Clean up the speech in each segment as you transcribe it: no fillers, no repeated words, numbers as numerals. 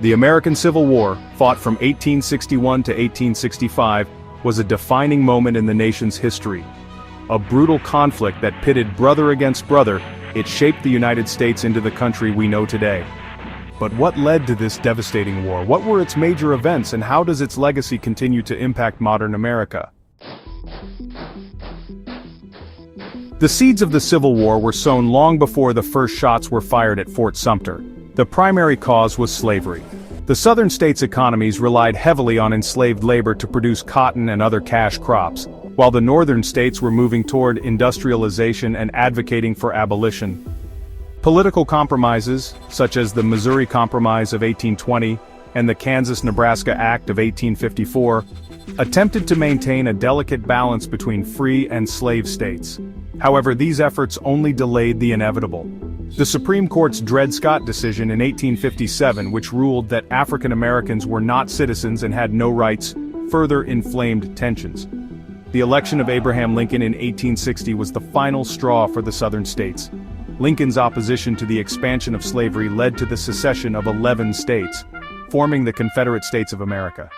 The American Civil War, fought from 1861 to 1865, was a defining moment in the nation's history. A brutal conflict that pitted brother against brother, it shaped the United States into the country we know today. But what led to this devastating war? What were its major events, and how does its legacy continue to impact modern America? The seeds of the Civil War were sown long before the first shots were fired at Fort Sumter. The primary cause was slavery. The southern states' economies relied heavily on enslaved labor to produce cotton and other cash crops, while the northern states were moving toward industrialization and advocating for abolition. Political compromises, such as the Missouri Compromise of 1820 and the Kansas-Nebraska Act of 1854, attempted to maintain a delicate balance between free and slave states. However, these efforts only delayed the inevitable. The Supreme Court's Dred Scott decision in 1857, which ruled that African Americans were not citizens and had no rights, further inflamed tensions. The election of Abraham Lincoln in 1860 was the final straw for the southern states. Lincoln's opposition to the expansion of slavery led to the secession of 11 states, forming the Confederate States of America.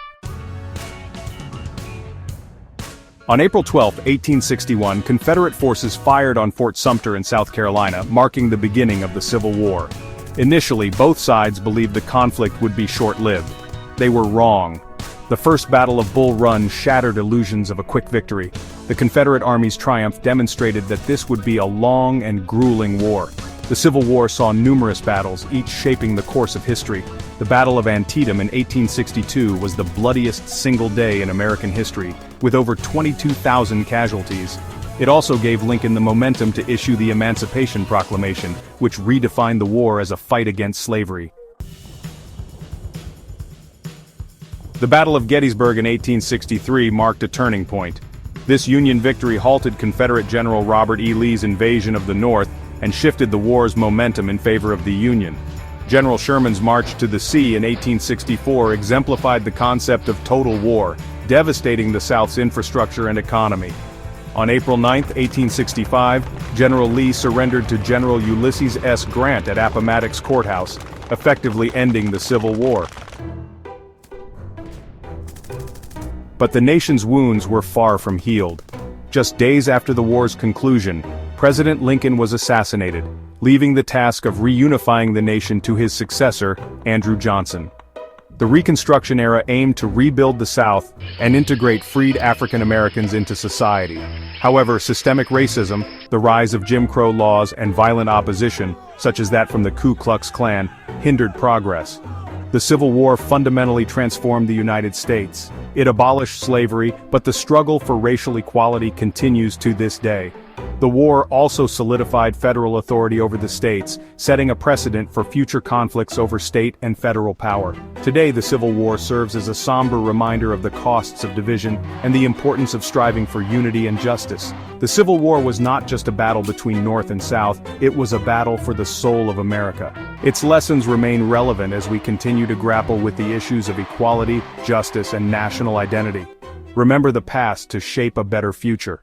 On April 12, 1861, Confederate forces fired on Fort Sumter in South Carolina, marking the beginning of the Civil War. Initially, both sides believed the conflict would be short-lived. They were wrong. The First Battle of Bull Run shattered illusions of a quick victory. The Confederate Army's triumph demonstrated that this would be a long and grueling war. The Civil War saw numerous battles, each shaping the course of history. The Battle of Antietam in 1862 was the bloodiest single day in American history, with over 22,000 casualties. It also gave Lincoln the momentum to issue the Emancipation Proclamation, which redefined the war as a fight against slavery. The Battle of Gettysburg in 1863 marked a turning point. This Union victory halted Confederate General Robert E. Lee's invasion of the North and shifted the war's momentum in favor of the Union. General Sherman's march to the sea in 1864 exemplified the concept of total war, devastating the South's infrastructure and economy. On April 9, 1865, General Lee surrendered to General Ulysses S. Grant at Appomattox Courthouse, effectively ending the Civil War. But the nation's wounds were far from healed. Just days after the war's conclusion, President Lincoln was assassinated, leaving the task of reunifying the nation to his successor, Andrew Johnson. The Reconstruction era aimed to rebuild the South and integrate freed African Americans into society. However, systemic racism, the rise of Jim Crow laws, and violent opposition, such as that from the Ku Klux Klan, hindered progress. The Civil War fundamentally transformed the United States. It abolished slavery, but the struggle for racial equality continues to this day. The war also solidified federal authority over the states, setting a precedent for future conflicts over state and federal power. Today, the Civil War serves as a somber reminder of the costs of division and the importance of striving for unity and justice. The Civil War was not just a battle between North and South, it was a battle for the soul of America. Its lessons remain relevant as we continue to grapple with the issues of equality, justice, and national identity. Remember the past to shape a better future.